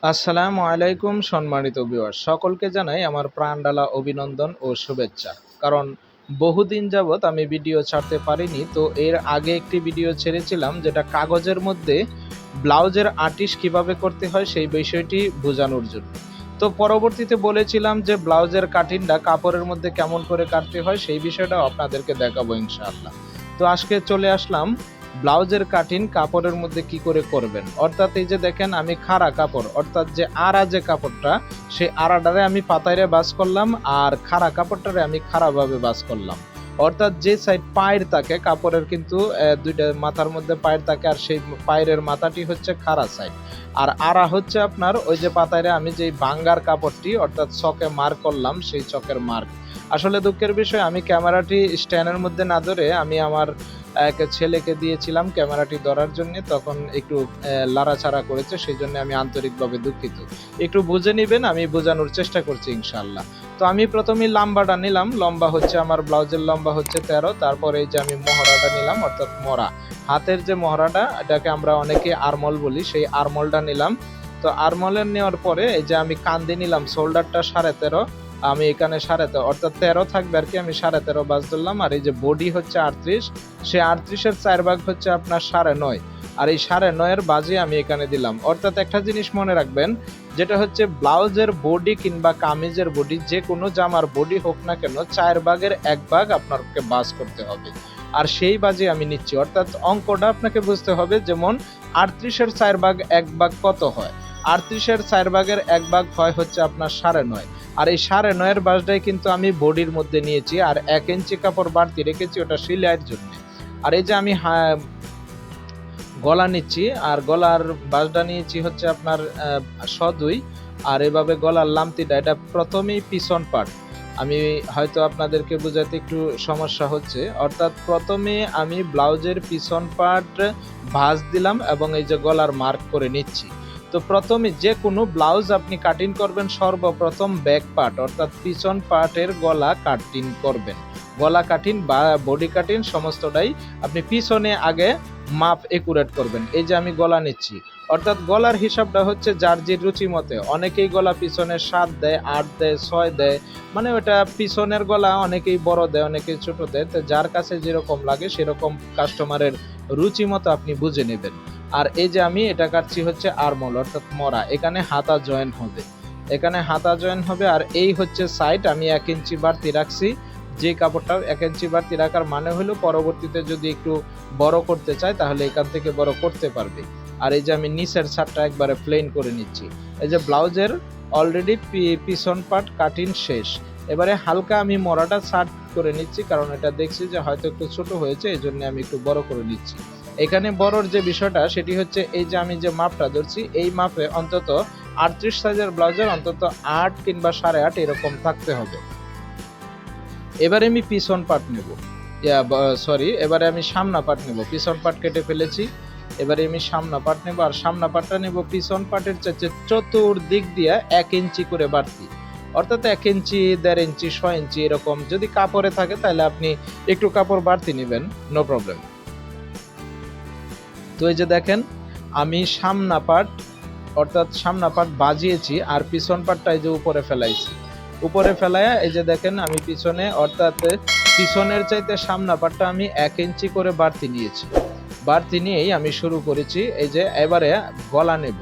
আসসালামু আলাইকুম সম্মানিত ভিউয়ার, সকলকে জানাই আমার প্রাণঢালা অভিনন্দন ও শুভেচ্ছা। কারণ বহুদিন যাবৎ আমি ভিডিও ছাড়তে পারিনি, তো এর আগে একটি ভিডিও ছেড়েছিলাম যেটা কাগজের মধ্যে ব্লাউজের আর্টিস্ট কিভাবে করতে হয় সেই বিষয়টি বোঝানোর জন্য। তো পরবর্তীতে বলেছিলাম যে ব্লাউজের কাটিংটা কাপড়ের মধ্যে কেমন করে কাটতে হয় সেই বিষয়টাও আপনাদেরকে দেখাবো ইনশাআল্লাহ। তো আজকে চলে আসলাম ব্লাউজের কাটিং কাপড়ের মধ্যে কি করে করবেন। অর্থাৎ এই যে দেখেন, আমি খাড়া কাপড় অর্থাৎ যে আড়া যে কাপড়টা, সেই আড়াটারে আমি পাতাইরে বাস করলাম, আর খাড়া কাপড়টারে আমি খাড়াভাবে বাস করলাম। অর্থাৎ যে সাইড পায়ের থাকে কাপড়ের, কিন্তু দুইটা মাথার মধ্যে পায়ের থাকে, আর সেই পায়ের মাথাটি হচ্ছে খাড়া সাইড, আর আড়া হচ্ছে আপনার ওই যে পাতাইরে আমি যেই বাঙ্গার কাপড়টি অর্থাৎ চকে মার্ক করলাম সেই চকের মার্ক। আসলে দুঃখের বিষয়, আমি ক্যামেরাটি স্ট্যান্ডের মধ্যে না ধরে আমি আমার এক ছেলেকে দিয়েছিলাম ক্যামেরাটি ধরার জন্য, তখন একটু লাড়াচাড়া করেছে, সেই জন্য আমি আন্তরিকভাবে দুঃখিত। একটু বুঝে নিবেন, আমি বোঝানোর চেষ্টা করছি ইনশাল্লাহ। তো আমি প্রথমেই লম্বাটা নিলাম, লম্বা হচ্ছে আমার ব্লাউজের লম্বা হচ্ছে 13, তারপরে এই যে আমি মহড়াটা নিলাম অর্থাৎ মরা হাতের যে মহড়াটা, এটাকে আমরা অনেকে আরমল বলি, সেই আরমলটা নিলাম। তো আরমলের নেওয়ার পরে এই যে আমি কান্দি নিলাম, শোল্ডারটা 13.5, আমি এখানে 13.5 অর্থাৎ 13 থাকবে আর কি, আমি 13.5 বাস ধরলাম। আর এই যে বডি হচ্ছে 38, সে 38-এর 4 ভাগ হচ্ছে আপনার 9.5, আর এই 9.5-এর বাজে আমি এখানে দিলাম। অর্থাৎ একটা জিনিস মনে রাখবেন, যেটা হচ্ছে ব্লাউজের বডি কিংবা কামিজের বডি, যে কোনো জামার বডি হোক না কেন 4 ভাগের 1 ভাগ আপনাকে বাস করতে হবে, আর সেই বাজে আমি নিচ্ছি। অর্থাৎ অঙ্কটা আপনাকে বুঝতে হবে, যেমন 38-এর 4 ভাগ 1 ভাগ কত হয়, 38-এর 4 ভাগের 1 ভাগ হয় হচ্ছে আপনার 9.5, আর এই 9.5-এর বাসটাই কিন্তু আমি বডির মধ্যে নিয়েছি, আর 1 ইঞ্চি কাপড় বাড়তি রেখেছি ওটা সেলাইয়ের জন্য। আর এই যে আমি গলা নিচ্ছি, আর গলার বাসটা নিয়েছি হচ্ছে আপনার 2.5, আর এভাবে গলার লামতিটা, এটা প্রথমেই পিছন পার্ট, আমি হয়তো আপনাদেরকে বোঝাতে একটু সমস্যা হচ্ছে। অর্থাৎ প্রথমে আমি ব্লাউজের পিছন পার্ট ভাঁজ দিলাম এবং এই যে গলার মার্ক করে নিচ্ছি। তো প্রথমে যে কোনো ব্লাউজ আপনি কাটিং করবেন, সর্বপ্রথম ব্যাক পার্ট অর্থাৎ পিছন পার্টের গলা কাটিং করবেন। গলা কাটিং বা বডি কাটিং সমস্তটাই আপনি পিছনে আগে মাপ একুরেট করবেন। এই যে আমি গলা নিচ্ছি, অর্থাৎ গলার হিসাবটা হচ্ছে যার যে রুচি মতে, অনেকেই গলা পিছনে 7 দেয়, 8 দেয়, 6 দেয়, মানে ওটা পিছনের গলা অনেকেই বড় দেয়, অনেকেই ছোট দেয়, তো যার কাছে যেরকম লাগে সেরকম কাস্টমারের রুচি মতো আপনি বুঝে নেবেন। আর এই যে আমি এটা কাটছি হচ্ছে আরমোল অর্থাৎ মরা, এখানে হাতা জয়েন হবে, এখানে হাতা জয়েন হবে। আর এই হচ্ছে সাইড, আমি 1 ইঞ্চি বাড়তি রাখছি। যে কাপড়টা 1 ইঞ্চি বাড়তি রাখার মানে হলো পরবর্তীতে যদি একটু বড় করতে চায় তাহলে এখান থেকে বড় করতে পারবে। আর এই যে আমি নিচের ছাড়টা একবারে প্লেন করে নিচ্ছি। এই যে ব্লাউজের অলরেডি পিছন পার্ট কাটিং শেষ, এবারে হালকা আমি মরাটা শার্ট করে নিচ্ছি, কারণ এটা দেখছি যে হয়তো একটু ছোট হয়েছে, এই জন্য আমি একটু বড় করে নিচ্ছি। এখানে বড়র যে বিষয়টা সেটি হচ্ছে, এই যে আমি যে মাপটা ধরছি এই মাপে অন্তত 38 সাইজের ব্লাউজের অন্তত 8 কিংবা 8.5 এরকম থাকতে হবে। এবারে আমি পিছন পার্ট নেব, এবারে আমি সামনা পার্ট নেব, পিছন পার্ট কেটে ফেলেছি, এবারে আমি সামনা পার্ট নেব, আর সামনা পার্টটা নেব পিছন পার্টের চাইতে চতুর্দিক দিয়ে 1 ইঞ্চি করে বাড়তি, অর্থাৎ 1 ইঞ্চি, 1.5 ইঞ্চি, 6 ইঞ্চি এরকম যদি কাপড়ে থাকে তাহলে আপনি একটু কাপড় বাড়তি নেবেন, নো প্রবলেম। তো এই যে দেখেন, আমি সামনা পার্ট অর্থাৎ সামনা পার্ট বাজিয়েছি, আর পিছন পার্টটা এই যে উপরে ফেলাইছি, উপরে ফেলায়া এই যে দেখেন আমি পিছনে অর্থাৎ পিছনের চাইতে সামনা পার্টটা আমি 1 ইঞ্চি করে বাড়তি নিয়েছি, বাড়তি নিয়েই আমি শুরু করেছি। এই যে এবারে গলা নেব,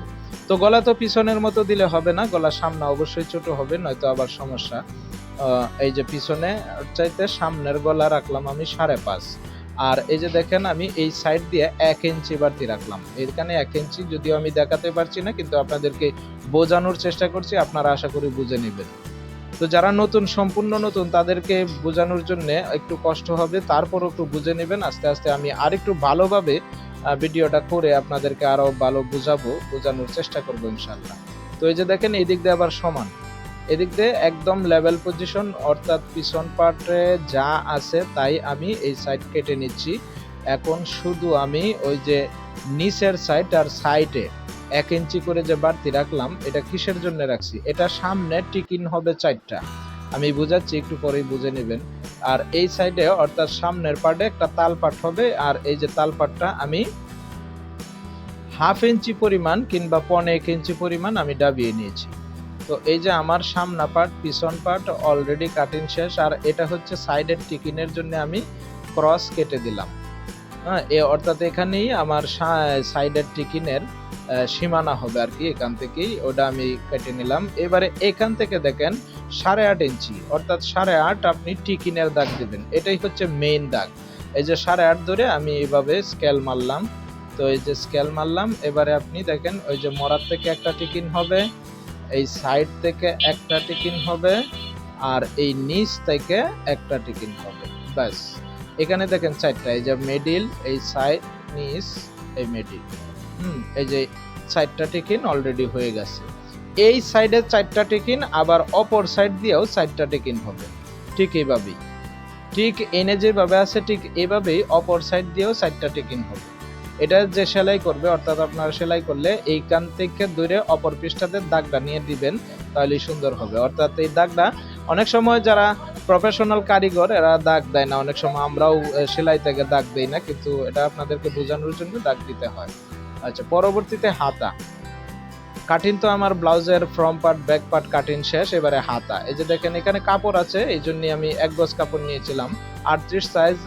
তো গলা তো পিছনের মতো দিলে হবে না, গলা সামনা অবশ্যই ছোট হবে, নয়তো আবার সমস্যা। এই যে পিছনে চাইতে সামনের গলা রাখলাম আমি 5.5, আর এই যে দেখেন আমি এই সাইড দিয়ে 1 ইঞ্চি বাড়তি রাখলাম, এখানে 1 ইঞ্চি, যদিও আমি দেখাতে পারছি না কিন্তু আপনাদেরকে বোঝানোর চেষ্টা করছি, আপনারা আশা করি বুঝে নেবেন। তো যারা নতুন, সম্পূর্ণ নতুন, তাদেরকে বোঝানোর জন্য একটু কষ্ট হবে, তারপরও একটু বুঝে নেবেন, আস্তে আস্তে আমি আরেকটু ভালোভাবে ভিডিওটা করে আপনাদেরকে আরো ভালো বোঝানোর চেষ্টা করবো ইনশাল্লাহ। তো এই যে দেখেন এই দিক দিয়ে আবার সমান, এদিক দিয়ে একদম লেভেল পজিশন, অর্থাৎ পিছন পার্টে যা আছে তাই আমি এই সাইড কেটে নিচ্ছি। এখন শুধু আমি ওই যে নিচের সাইড আর সাইডে 1 ইঞ্চি করে যে বাড়তি রাখলাম, এটা কিসের জন্য রাখছি, এটা সামনে টিকিন হবে 4টা, আমি বুঝাচ্ছি একটু পরেই বুঝে নেবেন। আর এই সাইডে অর্থাৎ সামনের পার্টে একটা তাল পাট হবে, আর এই যে তাল পাটটা আমি হাফ ইঞ্চি পরিমাণ কিংবা 1.5 ইঞ্চি পরিমাণ আমি ডাবিয়ে নিয়েছি। তো এই যে আমার সামনা পার্ট পিছন পার্ট অলরেডি কাটিং শেষ, আর এটা হচ্ছে সাইডের টিকিনের জন্য আমি ক্রস কেটে দিলাম। হ্যাঁ, অর্থাৎ এখানেই আমার সাইডের টিকিনের সীমানা হবে আর কি, এখান থেকেই ওটা আমি কেটে নিলাম। এবারে এখান থেকে দেখেন 8.5 ইঞ্চি অর্থাৎ 8.5 আপনি টিকিনের দাগ দিবেন, এটাই হচ্ছে মেইন দাগ। এই যে 8.5 ধরে আমি এইভাবে স্কেল মারলাম। তো এই যে স্কেল মারলাম, এবারে আপনি দেখেন ওই যে মরার থেকে একটা টিকিন হবে, এই সাইড থেকে একটা টিকিন হবে, আর এই নিচ থেকে একটা টিকিন হবে। ব্যাস, এখানে দেখেন 4টা, এই যে মিডিল, এই সাইড, নিচ, এই মিডিল। এই যে 4টা টিকিন অলরেডি হয়ে গেছে। এই সাইডে 4টা টিকিন, আবার অপর সাইড দিয়েও 4টা টিকিন হবে। ঠিক এইভাবেই, ঠিক এনে যেভাবে আছে ঠিক এইভাবেই অপর সাইড দিয়েও 4টা টিকিন হবে। এটা যে সেলাই করবে, অর্থাৎ আপনারা সেলাই করলে এইখান থেকে ধরে অপর পৃষ্ঠাতে দাগটা নিয়ে দিবেন, তাহলে সুন্দর হবে। অর্থাৎ এই দাগটা অনেক সময় যারা প্রফেশনাল কারিগর এরা দাগ দেয় না, অনেক সময় আমরাও সেলাই থেকে দাগ দেই না, কিন্তু এটা আপনাদেরকে বোঝানোর জন্য দাগ দিতে হয়। আচ্ছা, পরবর্তীতে হাতা কাটিং। তো আমার ব্লাউজের front part back part cutting শেষ। এবারে হাতা, এই যে দেখেন এখানে কাপড় আছে, এই জন্য আমি 1 গজ কাপড় নিয়েছিলাম, 38 সাইজ,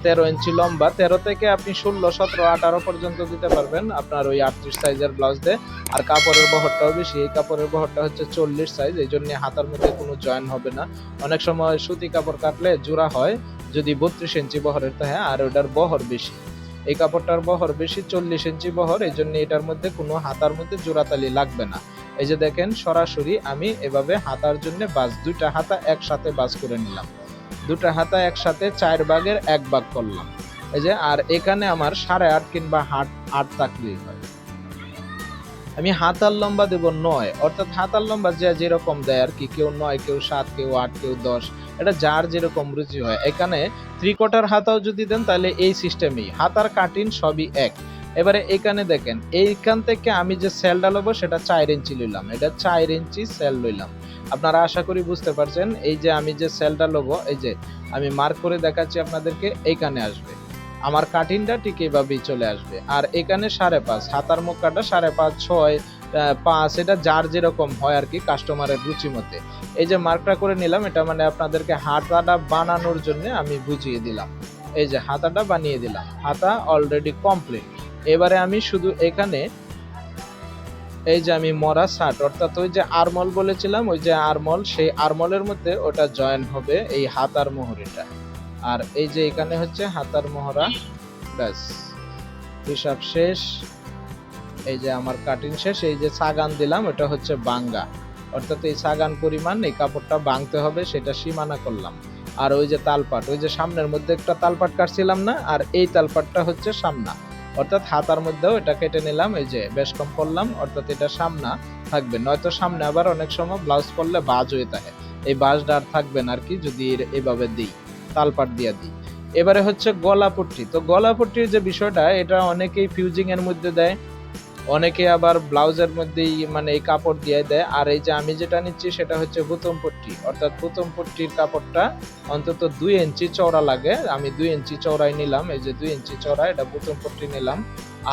13 ইঞ্চি লম্বা। 13 থেকে আপনি 16, 17, 18 পর্যন্ত দিতে পারবেন আপনার ওই 38 সাইজের ব্লাউজ দিয়ে। আর কাপড়ের বহরটাও বেশি, এই কাপড়ের বহরটা হচ্ছে 40 সাইজ, এই জন্য হাতার মধ্যে কোনো জয়েন হবে না। অনেক সময় সুতি কাপড় কাটলে জোড়া হয় যদি 32 ইঞ্চি বহরের থাকে, আর ওটার বহর বেশি। এই কাপড়টার বহর বেশি, 40 ইঞ্চি বহর, এই জন্য এটার মধ্যে কোনো হাতার মধ্যে জোড়াতালি লাগবে না। এই যে দেখেন সরাসরি আমি এভাবে হাতার জন্য বাস, 2টা হাতা একসাথে বাস করে নিলাম, 2টা হাতা একসাথে 4 ভাগের 1 ভাগ করলাম। এই যে, আর এখানে আমার 8.5 কিংবা 8 থাকলেই হয়। আমি হাতার লম্বা দেব 9, অর্থাৎ হাতার লম্বা যে যেরকম দেয় আর কি, কেউ 9, কেউ 7, কেউ 8, কেউ 10, এটা যার যেরকম রুচি হয়। এখানে 3/4 হাতাও যদি দেন তাহলে এই সিস্টেমেই, হাতার কাটিং সবই এক। এবারে এখানে দেখেন এইখান থেকে আমি যে সেলটা লব সেটা 4 ইঞ্চি লইলাম, এটা 4 ইঞ্চি সেল লইলাম। আপনারা আশা করি বুঝতে পারছেন। এই যে আমি যে সেলটা লব, এই যে আমি মার্ক করে দেখাচ্ছি আপনাদেরকে, এইখানে আসবে আমার কাটিংটা, ঠিক এইভাবেই চলে আসবে। আর এখানে 5.5, হাতার মুখ কাটা 5.5, 6, 5, এটা যার যেরকম হয় আর কি, কাস্টমারের রুচি মতে। এই যে মার্কটা করে নিলাম, এটা মানে আপনাদেরকে হাতাটা বানানোর জন্য আমি বুঝিয়ে দিলাম। এই যে হাতাটা বানিয়ে দিলাম, হাতা অলরেডি কমপ্লিট। এবারে আমি শুধু এখানে এই যে আমি মরা শার্ট, অর্থাৎ ওই যে আরমল বলেছিলাম, ওই যে আরমল, সেই আরমলের মধ্যে ওটা জয়েন হবে এই হাতার মোহরিটা। আর এই যে এখানে হচ্ছে হাতার মোহরা। ব্যাস, হিসাব শেষ। এই যে আমার কাটিং শেষ। এই যে সাগান দিলাম, এটা হচ্ছে বাঙ্গা, অর্থাৎ এই সাগান পরিমাণ এই কাপড়টা ভাঙতে হবে, সেটা সীমানা করলাম। আর ওই যে তালপাট, ওই যে সামনের মধ্যে একটা তালপাট কাটছিলাম না, আর এই তালপাটটা হচ্ছে সামনা, অর্থাৎ হাতার মধ্যেও এটা কেটে নিলাম। এই যে বেশ কম করলাম, অর্থাৎ এটা সামনা থাকবে, নয়তো সামনে আবার অনেক সময় ব্লাউজ করলে বাজ হয়ে থাকে, এই বাজটা আর থাকবে না আর কি যদি এইভাবে দিই, তালপাট দিয়ে দিই। এবারে হচ্ছে গলাপট্টি। তো গলাপট্টির যে বিষয়টা, এটা অনেকেই ফিউজিং এর মধ্যে দেয়, অনেকে আবার ব্লাউজের মধ্যেই মানে এই কাপড় দিয়ে দেয়। আর এই যে আমি যেটা নিচ্ছি সেটা হচ্ছে বুতম পট্টি, অর্থাৎ বুতম পট্টির কাপড়টা অন্তত 2 ইঞ্চি চওড়া লাগে, আমি 2 ইঞ্চি চওড়াই নিলাম। এই যে 2 ইঞ্চি চওড়া এটা বুতম পট্টি নিলাম।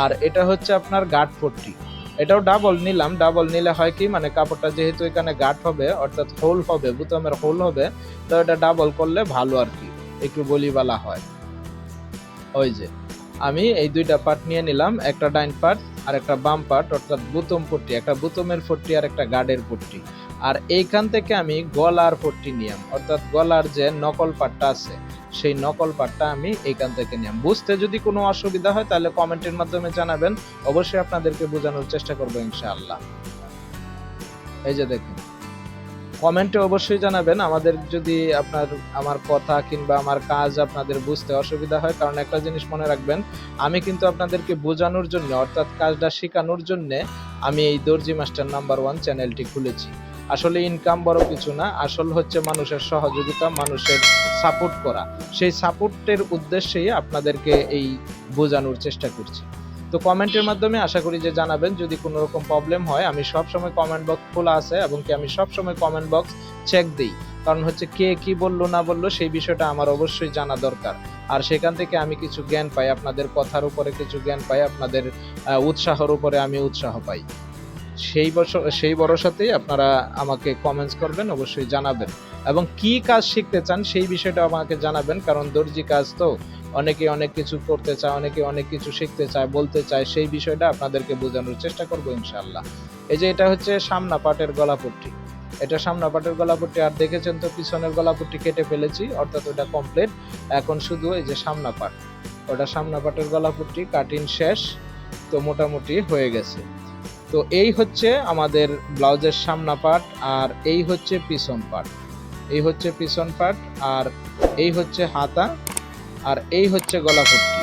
আর এটা হচ্ছে আপনার গাঁট পট্টি, এটাও ডাবল নিলাম। ডাবল নিলে হয় কি, মানে কাপড়টা যেহেতু এখানে গাঁট হবে, অর্থাৎ হোল হবে, বুতমের হোল হবে, তো এটা ডাবল করলে ভালো আর কি, একটু বলিবালা হয়। ওই যে আমি এই 2টা পার্ট নিয়ে নিলাম, একটা ডাইন পার্ট আর একটা বাম পার্ট, অর্থাৎ বুতম পট্টি, একটা বুতমের পট্টি আর একটা গার্ডের পট্টি। আর এইখান থেকে আমি গলার পট্টি নিলাম, অর্থাৎ গলার যে নকল পার্টটা আছে সেই নকল পার্টটা আমি এইখান থেকে নিলাম। বুঝতে যদি কোনো অসুবিধা হয় তাহলে কমেন্টের মাধ্যমে জানাবেন, অবশ্যই আপনাদেরকে বোঝানোর চেষ্টা করবো ইনশাআল্লাহ। এই যে দেখুন, কমেন্টে অবশ্যই জানাবেন আমাদের যদি আমার কথা কিংবা আমার কাজ আপনাদের বুঝতে অসুবিধা হয়, কারণ একটা জিনিস মনে রাখবেন, আমি কিন্তু আপনাদেরকে বোঝানোর জন্য, অর্থাৎ কাজটা শেখানোর জন্য আমি এই দর্জি মাস্টার নাম্বার 1 চ্যানেলটি খুলেছি। আসলে ইনকাম বড় কিছু না, আসল হচ্ছে মানুষের সহযোগিতা, মানুষের সাপোর্ট করা। সেই সাপোর্টের উদ্দেশ্যেই আপনাদেরকে এই বোঝানোর চেষ্টা করছি। তো কমেন্টের মাধ্যমে আশা করি যে জানাবেন। যদি কোনো রকম প্রবলেম হয়, আমি সবসময় কমেন্ট বক্স খোলা আছে এবং কি আমি সবসময় কমেন্ট বক্স চেক দিই। কারণ হচ্ছে কে কি বললো না বললো সেই বিষয়টা আমার অবশ্যই জানা দরকার। আর সেখান থেকে আমি কিছু জ্ঞান পাই, আপনাদের কথার উপরে কিছু জ্ঞান পাই, আপনাদের উৎসাহের উপরে আমি উৎসাহ পাই। সেই ভরসাতেই আপনারা আমাকে কমেন্টস করবেন, অবশ্যই জানাবেন এবং কি কাজ শিখতে চান সেই বিষয়টা আমাকে জানাবেন। কারণ দর্জি কাজ তো অনেকে অনেক কিছু করতে চায়, অনেকে অনেক কিছু শিখতে চায়, বলতে চায়, সেই বিষয়টা আপনাদেরকে বোঝানোর চেষ্টা করব ইনশাআল্লাহ। এই যে এটা হচ্ছে সামনা পাটের গলাপট্টি, এটা সামনা পাটের গলাপট্টি। আর দেখেছেন তো পিছনের গলাপট্টি কেটে ফেলেছি, অর্থাৎ ওটা কমপ্লিট। এখন শুধু এই যে সামনা পাট, ওটা সামনা পাটের গলাপট্টি কাটিং শেষ, তো মোটামুটি হয়ে গেছে। তো এই হচ্ছে আমাদের ব্লাউজের সামনা পাট, আর এই হচ্ছে পিছন পাট, এই হচ্ছে পিছন পাট, আর এই হচ্ছে হাতা, আর এই হচ্ছে গলাপট্টি।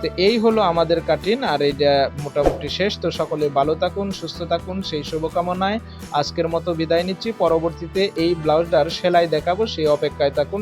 তো এই হলো আমাদের কাটিং, আর এইটা মোটামুটি শেষ। তো সকলে ভালো থাকুন, সুস্থ থাকুন, সেই শুভকামনায় আজকের মতো বিদায় নিচ্ছি। পরবর্তীতে এই ব্লাউজটার সেলাই দেখাবো, সেই অপেক্ষায় থাকুন।